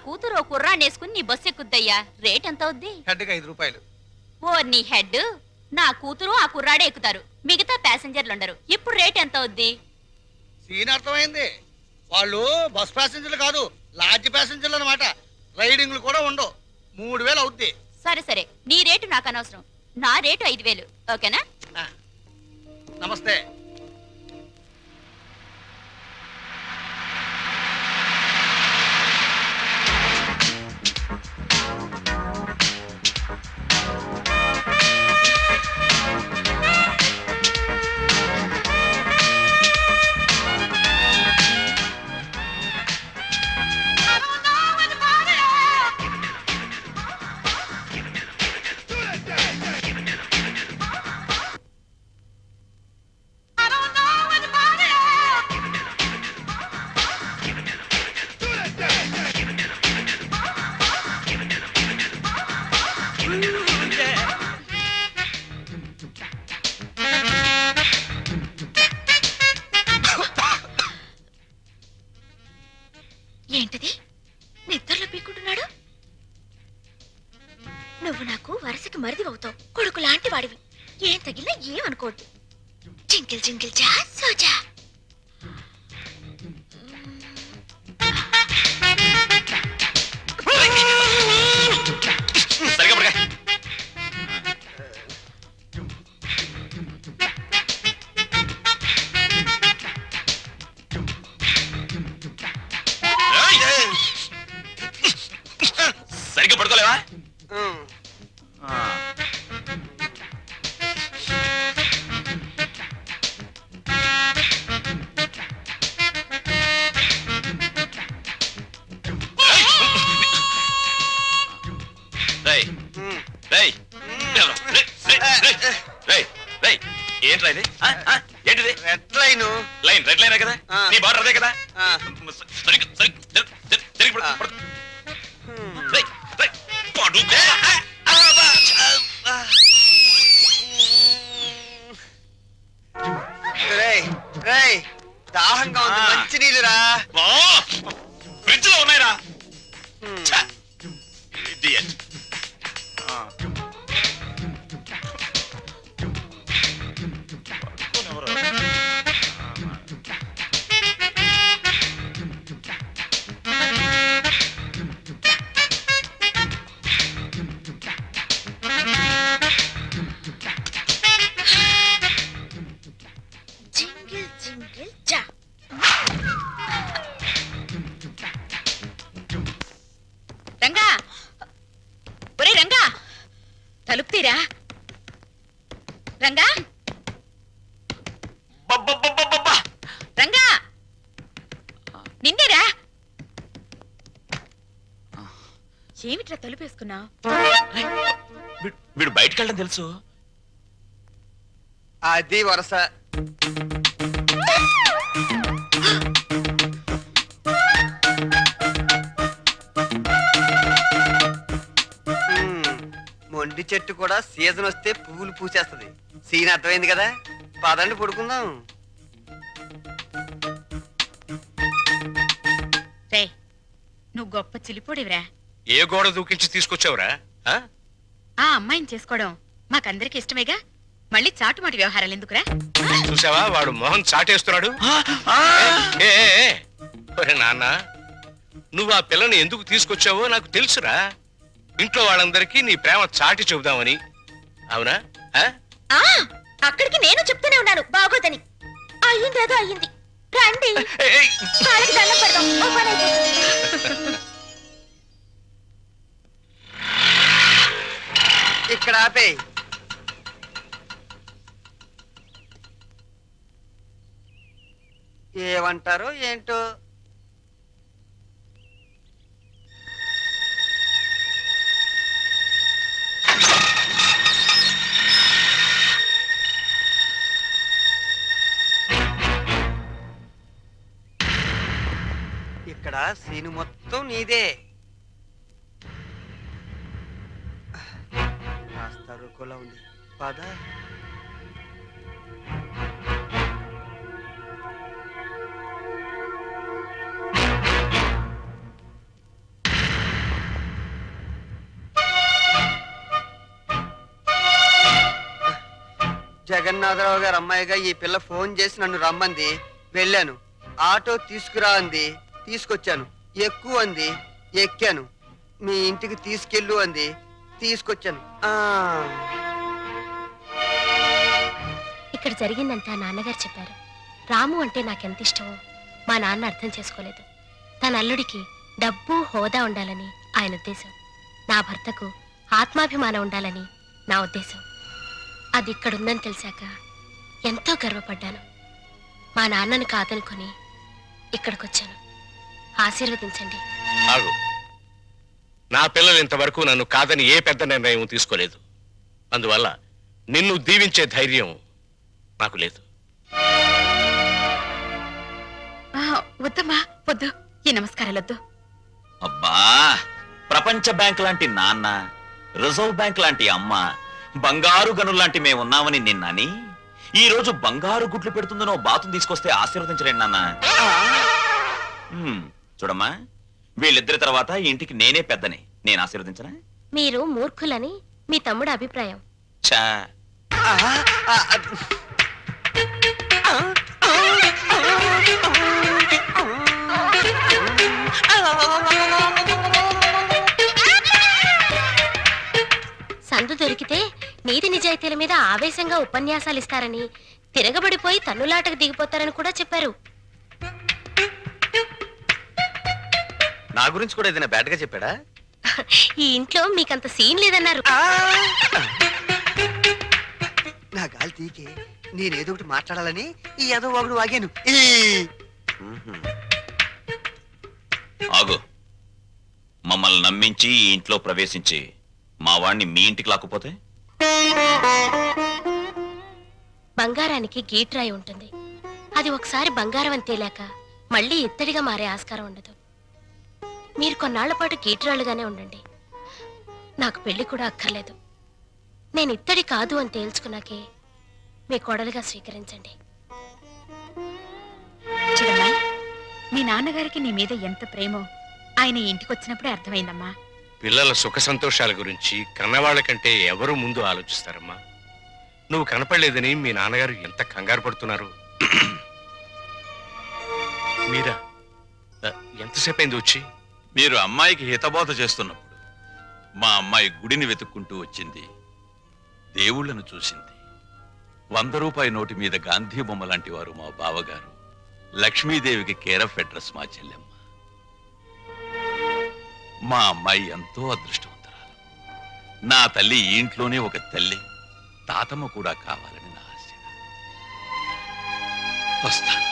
కూతురు ఓ కుర్రాన్నేసుకుని నీ bus ఎక్కుద్దయ్యా. Rate ఎంత అవుద్ది? హెడ్కి 5 రూపాయలు. ఓ నీ హెడ్, నా కూతురు ఆ కుర్రాడే ఎక్కుతారు, మిగతా ప్యాసింజర్లు ఉండరు. ఇప్పుడు రేట్ ఎంత అవుద్ది? సీన్ అర్థమైంది. వాళ్ళు బస్ ప్యాసింజర్లు కాదు, లాడ్జ్ ప్యాసింజర్లు అనమాట. రైడింగ్లు కూడా ఉండవు. 3000 అవుద్ది. సరే సరే, నీ రేటు నాకు అనవసరం. నా రేటు 5000, ఓకేనా? నమస్తే. ఏంటిది? నిద్రలో పీక్కుంటున్నాడు. నువ్వు నాకు వరుసకి మరిదివవుతావు, కొడుకు లాంటి వాడివి. ఏం తగిలినా ఏమనుకోవద్దు. జింకిల్ జింకిల్ జా సోజా. సరిగ్గా పడుకోలేవా? ఏంట్రా ఇది? ఏంటిది? Red line. Line red line కదా? నీ బార్డర్ అదే కదా? దాహంగా ఉంది, మంచి నీళ్ళురా. ఫ్రిడ్జ్ లో ఉన్నాయిరా. జింగిల్ జింగిల్ జా. రంగా, ఒరే రంగా, తలుపు తీరా. రంగా, రంగా, నిన్నేరా. ఏమిట్రా తలుపేసుకున్నావు? వీడు బయటకు వెళ్ళడం తెలుసు. అది వరస. మొండి చెట్టు కూడా సీజన్ వస్తే పువ్వులు పూసేస్తుంది. సీన్ అర్థమైంది కదా? పదండి పడుకుందాం. రే, నువ్వు గొప్ప చిలిపోడివిరా. ఏ గోడ దూకించి తీసుకొచ్చావురా? ఆ అమ్మాయిని చేసుకోవడం మాకందరికి ఇష్టమేగా, మళ్ళీ చాటుమాటి వ్యవహారాలు ఎందుకురా? చూసావా, వాడు మొహం చాటేస్తున్నాడు. నాన్న, నువ్వు ఆ పిల్లని ఎందుకు తీసుకొచ్చావో నాకు తెలుసురా. ఇంట్లో వాళ్ళందరికీ నీ ప్రేమ చాటి చెబుదామని. అవునా? అక్కడికి నేను చెప్తూనే ఉన్నాను బాగోదని. అయ్యిందేదో అయ్యింది, రండి కాళ్ళకి దండం పెడదాం. ఓ పని అయిపోతుంది. ఇక్కడ ఆపే. ఏమంటారో ఏంటో. ఇక్కడ సీను మొత్తం నీదే. కాస్త రుకోలా ఉంది, పద. జగన్నాథరావు గారు అమ్మాయిగా ఈ పిల్ల ఫోన్ చేసి నన్ను రమ్మంది. వెళ్ళాను. ఆటో తీసుకురా అంది, తీసుకొచ్చాను. ఎక్కువ అంది, ఎక్కాను. మీ ఇంటికి తీసుకెళ్ళు అంది, తీసుకొచ్చాను. ఇక్కడ జరిగిందంతా నాన్నగారు చెప్పారు. రాము అంటే నాకెంత ఇష్టమో మా నాన్న అర్థం చేసుకోలేదు. తన అల్లుడికి డబ్బు హోదా ఉండాలని ఆయన ఉద్దేశం. నా భర్తకు ఆత్మాభిమానం ఉండాలని నా ఉద్దేశం. అది ఇక్కడుందని తెలిసాక ఎంతో గర్వపడ్డాను. మా నాన్నను కాదనుకొని ఇక్కడికొచ్చాను. ఆశీర్వదించండి. ఆగు. నా పిల్లలు ఇంతవరకు నన్ను కాదని ఏ పెద్ద నిర్ణయం తీసుకోలేదు. అందువల్ల నిన్ను దీవించే ధైర్యం నాకు లేదు. వద్దమ్మా వద్దు, ఈ నమస్కారాలొద్దు. అబ్బా, ప్రపంచ బ్యాంక్ లాంటి నాన్న, రిజర్వ్ బ్యాంక్ లాంటి అమ్మ, బంగారు గనుల్లాంటి మేమున్నామని నిన్నని ఈ రోజు బంగారు గుడ్లు పెడుతుందనో బాతుని తీసుకొస్తే ఆశీర్వదించలేండి నాన్న. చూడమ్మా, వీళ్ళిద్దరి తర్వాత ఈ ఇంటికి నేనే పెద్దని. నేను ఆశీర్వదించనా? మీరు మూర్ఖులని మీ తమ్ముడు అభిప్రాయం. చా సందు దొరికితే నీతి నిజాయితీల మీద ఆవేశంగా ఉపన్యాసాలు ఇస్తారని, తిరగబడిపోయి తన్నులాటకు దిగిపోతారని కూడా చెప్పారు. నా గురించి కూడా ఏదైనా బ్యాడ్ గా చెప్పాడా? ఈ ఇంట్లో మీకంత సీన్ లేదన్నారు. నా గాలి తీకే నేనేదో ఒకటి మాట్లాడాలని ఈ ఏదో ఒకడు వాగాను. ఆగు. మమ్మల్ని నమ్మించి ఈ ఇంట్లో ప్రవేశించి మా వాణ్ణి మీ ఇంటికి లాక్కుపోతే? బంగారానికి గీట్రాయి ఉంటుంది. అది ఒకసారి బంగారం అని తేలాక మళ్ళీ ఇత్తడిగా మారే ఆస్కారం ఉండదు. మీరు కొన్నాళ్ల పాటు గీట్రాలుగానే ఉండండి. నాకు పెళ్లి కూడా అక్కర్లేదు. నేను ఇత్తడి కాదు అని తేల్చుకున్నాకే మీ కోడలుగా స్వీకరించండి. చూడమ్మాయి, మీ నాన్నగారికి నీ మీద ఎంత ప్రేమో ఆయన ఇంటికి వచ్చినప్పుడే అర్థమైందమ్మా. పిల్లల సుఖ సంతోషాల గురించి కన్నవాళ్ల కంటే ఎవరు ముందు ఆలోచిస్తారమ్మా? నువ్వు కనపడలేదని మీ నాన్నగారు ఎంత కంగారు పడుతున్నారు. మీరా ఎంతసేపు అయింది వచ్చి? మీరు అమ్మాయికి హితబోధ చేస్తున్నప్పుడు మా అమ్మాయి గుడిని వెతుక్కుంటూ వచ్చింది. దేవుళ్లను చూసింది. 100 రూపాయి నోటి మీద గాంధీ బొమ్మ లాంటి వారు మా బావగారు. లక్ష్మీదేవికి కేర్ ఆఫ్ అడ్రస్ మా చెల్లెమ్మ. మా అమ్మాయి ఎంతో అదృష్టవంతురాలు. నా తల్లి ఈ ఇంట్లోనే ఒక తల్లి, తాతమ్మ కూడా కావాలని నా ఆశ. వస్తాను.